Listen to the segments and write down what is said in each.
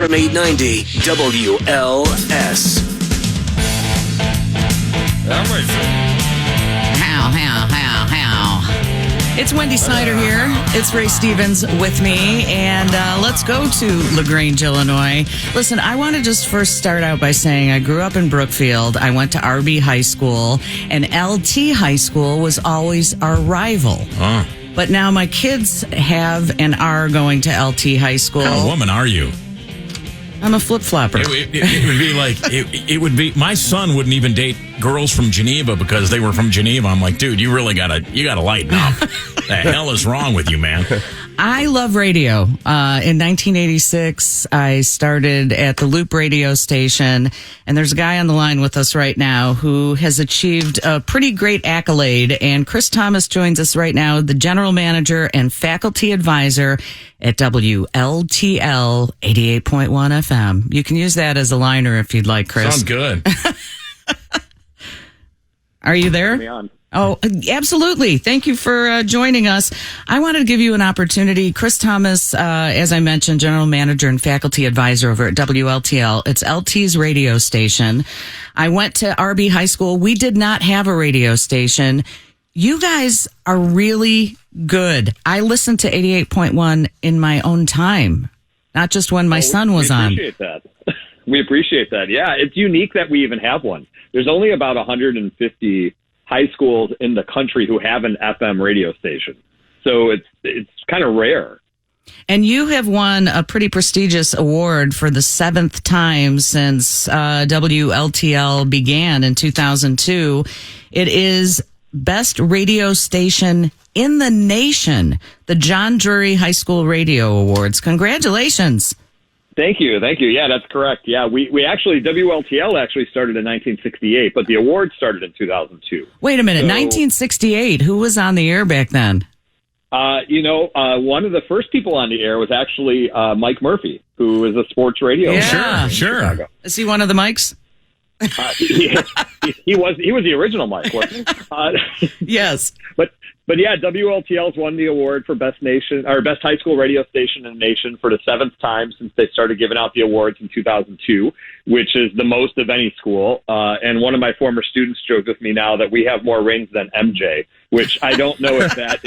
from 890 WLS. It's Wendy Snyder here. It's Ray Stevens with me, and let's go to LaGrange, Illinois. Listen, I want to just first start out by saying I grew up in Brookfield. I went to RB High School, and LT High School was always our rival. But now my kids have and are going to LT High School. What kind of woman are you? I'm a flip-flopper. It would be like, it would be, my son wouldn't even date girls from Geneva because they were from Geneva. I'm like, dude, you really gotta lighten up. The hell is wrong with you, man? I love radio. In 1986, I started at the Loop radio station, and there's a guy on the line with us right now who has achieved a pretty great accolade. And Chris Thomas joins us right now, the general manager and faculty advisor at WLTL 88.1 FM. You can use that as a liner if you'd like, Chris. Sounds good. Are you there? Oh, absolutely. Thank you for joining us. I wanted to give you an opportunity. Chris Thomas, as I mentioned, general manager and faculty advisor over at WLTL. It's LT's radio station. I went to RB High School. We did not have a radio station. You guys are really good. I listened to 88.1 in my own time, not just when my son was on. We appreciate that. We appreciate that. Yeah, it's unique that we even have one. There's only about 150 high schools in the country who have an FM radio station. So it's kind of rare. And you have won a pretty prestigious award for the 7th time since WLTL began in 2002. It is Best Radio Station in the Nation, the John Drury High School Radio Awards. Congratulations. Thank you. Yeah, that's correct. Yeah, we actually, WLTL actually started in 1968, but the award started in 2002. Wait a minute, 1968. Who was on the air back then? One of the first people on the air was actually Mike Murphy, who is a sports radio. Yeah, sure. Is he one of the mics? He was the original Mike, wasn't he? Yes. But yeah, WLTL's won the award for best high school radio station in the nation for the 7th time since they started giving out the awards in 2002, which is the most of any school. And one of my former students joked with me now that we have more rings than MJ, which I don't know if that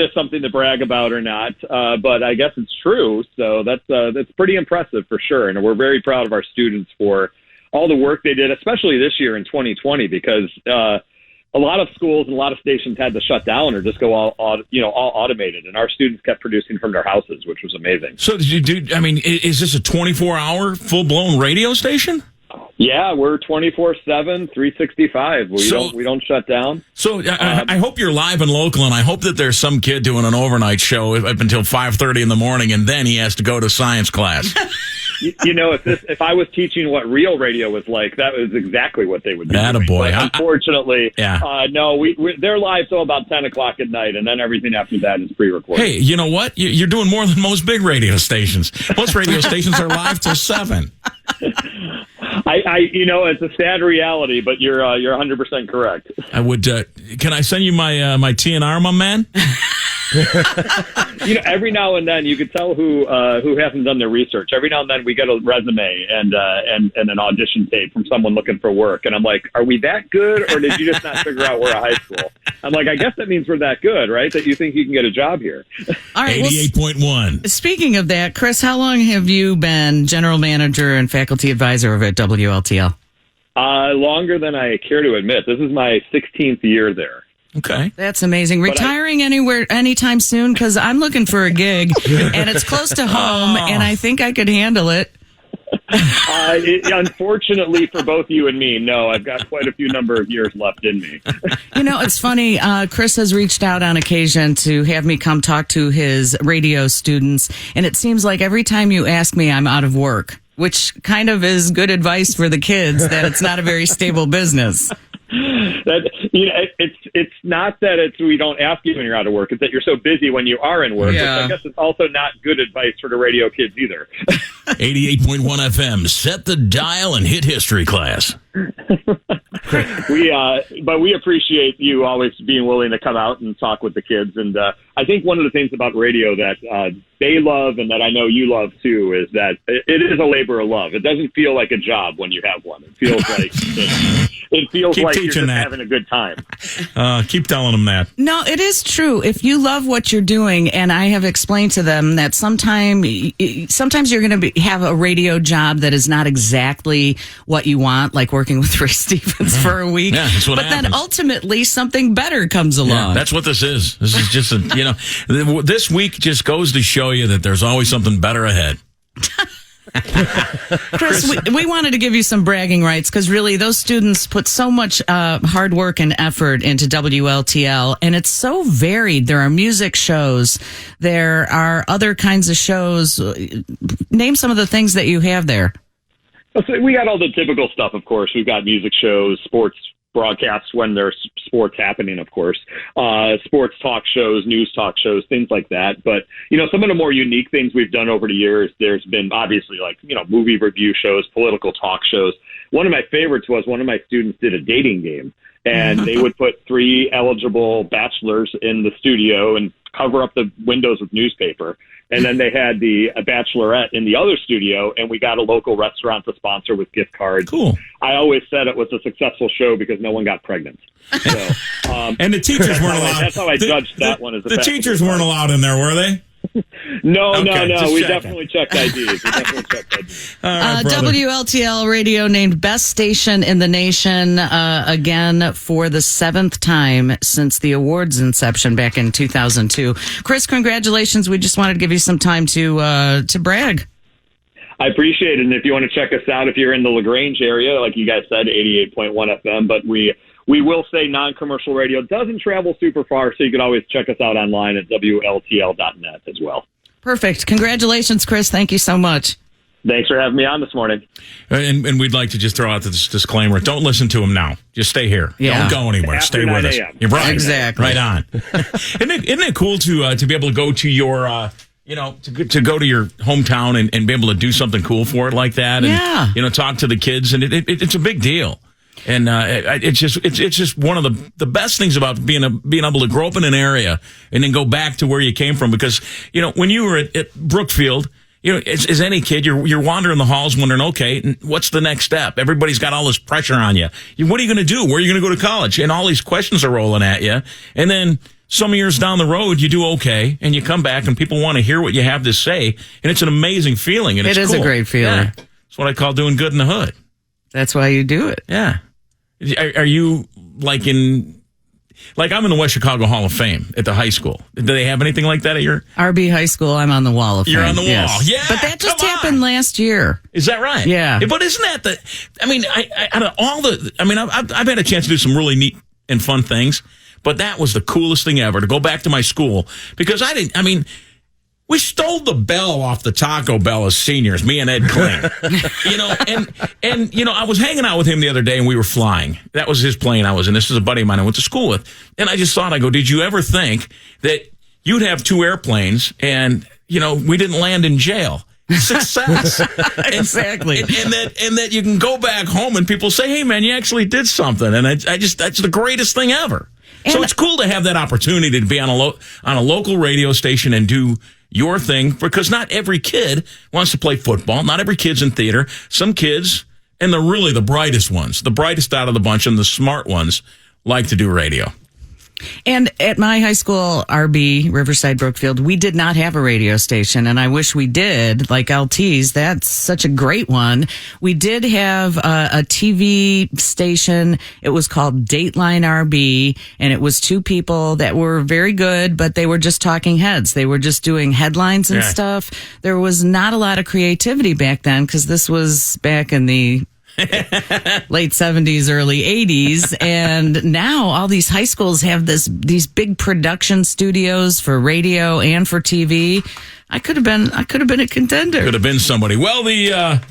is something to brag about or not. But I guess it's true. So that's pretty impressive for sure. And we're very proud of our students for all the work they did, especially this year in 2020, because a lot of schools and a lot of stations had to shut down or just go all automated. And our students kept producing from their houses, which was amazing. So is this a 24-hour full-blown radio station? Yeah, we're 24/7, 365. We don't shut down. So I hope you're live and local, and I hope that there's some kid doing an overnight show up until 5:30 in the morning, and then he has to go to science class. If I was teaching what real radio was like, that was exactly what they would be doing. Attaboy. But unfortunately, no, they're live till about 10 o'clock at night, and then everything after that is pre-recorded. Hey, you know what? You're doing more than most big radio stations. Most radio stations are live till 7. It's a sad reality, but you're 100% correct. I would. Can I send you my TNR, my man? Every now and then you could tell who hasn't done their research. Every now and then we get a resume and an audition tape from someone looking for work, and I'm like, are we that good, or did you just not figure out we're a high school? I'm like, I guess that means we're that good, right? That you think you can get a job here. All right, 88.1. Speaking of that, Chris, how long have you been general manager and faculty advisor over at WLTL? Longer than I care to admit. This is my 16th year there. Okay. That's amazing. Retiring anytime soon? Because I'm looking for a gig, and it's close to home, and I think I could handle it. Unfortunately for both you and me, no, I've got quite a few number of years left in me. It's funny. Chris has reached out on occasion to have me come talk to his radio students, and it seems like every time you ask me, I'm out of work, which kind of is good advice for the kids that it's not a very stable business. It's not that we don't ask you when you're out of work. It's that you're so busy when you are in work. Yeah. Which I guess it's also not good advice for the radio kids either. 88.1 FM. Set the dial and hit history class. But we appreciate you always being willing to come out and talk with the kids. And I think one of the things about radio that they love and that I know you love too is that it is a labor of love. It doesn't feel like a job when you have one. It feels like you're just having a good time. Keep telling them that. No, it is true. If you love what you're doing, and I have explained to them that sometimes you're going to have a radio job that is not exactly what you want, like working with Ray Stevens for a week. Yeah, that's what but happens. then ultimately something better comes along. Yeah, that's what this is. This is just this week just goes to show you that there's always something better ahead. Chris, we wanted to give you some bragging rights because really those students put so much hard work and effort into WLTL, and it's so varied. There are music shows. There are other kinds of shows. Name some of the things that you have there. So we got all the typical stuff, of course. We've got music shows, sports broadcasts when there's sports happening, of course, sports talk shows, news talk shows, things like that. But, some of the more unique things we've done over the years, there's been obviously movie review shows, political talk shows. One of my favorites was one of my students did a dating game, and they would put 3 eligible bachelors in the studio and cover up the windows with newspaper. And then they had the bachelorette in the other studio, and we got a local restaurant to sponsor with gift cards. Cool. I always said it was a successful show because no one got pregnant. So, and the teachers weren't allowed. That's how I judged that one. As the teachers weren't allowed in there, were they? No. We checking. definitely checked IDs. WLTL Radio named Best Station in the Nation again for the 7th time since the awards inception back in 2002. Chris, congratulations. We just wanted to give you some time to brag. I appreciate it. And if you want to check us out, if you're in the LaGrange area, like you guys said, 88.1 FM, but we will say non-commercial radio doesn't travel super far, so you can always check us out online at WLTL.net as well. Perfect. Congratulations, Chris. Thank you so much. Thanks for having me on this morning. And we'd like to just throw out this disclaimer. Don't listen to him now. Just stay here. Yeah. Don't go anywhere. After Stay with us. You're right. Exactly. Right on. Isn't it cool to be able to go to your... to go to your hometown and be able to do something cool for it like that, and talk to the kids, and it's a big deal, and it's just one of the best things about being able to grow up in an area and then go back to where you came from, because when you were at Brookfield, as any kid, you're wandering the halls wondering, okay, what's the next step? Everybody's got all this pressure on you. What are you going to do? Where are you going to go to college? And all these questions are rolling at you, and then some years down the road, you do okay, and you come back, and people want to hear what you have to say, and it's an amazing feeling. And it is cool. a great feeling. Yeah. It's what I call doing good in the hood. That's why you do it. Yeah. Are you I'm in the West Chicago Hall of Fame at the high school? Do they have anything like that at your RB High School? I'm on the wall of fame. You're on the wall, yes. yeah. But that just happened last year. Is that right? Yeah. But isn't that out of all I've had a chance to do some really neat and fun things. But that was the coolest thing ever, to go back to my school, because we stole the bell off the Taco Bell as seniors, me and Ed Kling. and I was hanging out with him the other day, and we were flying. That was his plane I was in. This is a buddy of mine I went to school with. And I just thought, I go, did you ever think that you'd have 2 airplanes and, we didn't land in jail? Success. Exactly. And that you can go back home and people say, hey, man, you actually did something. And that's the greatest thing ever. And so it's cool to have that opportunity to be on a local radio station and do your thing, because not every kid wants to play football. Not every kid's in theater. Some kids, and they're really the brightest ones, the brightest out of the bunch and the smart ones, like to do radio. And at my high school, RB, Riverside Brookfield, we did not have a radio station, and I wish we did, like LT's. That's such a great one. We did have a TV station. It was called Dateline RB, and it was 2 people that were very good, but they were just talking heads. They were just doing headlines and stuff. There was not a lot of creativity back then, because this was back in the late 70s, early 80s, and now all these high schools have these big production studios for radio and for TV. I could have been a contender. Could have been somebody. Well, the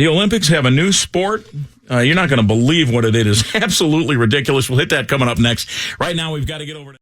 Olympics have a new sport. You're not going to believe what it is. Absolutely ridiculous. We'll hit that coming up next. Right now, we've got to get over to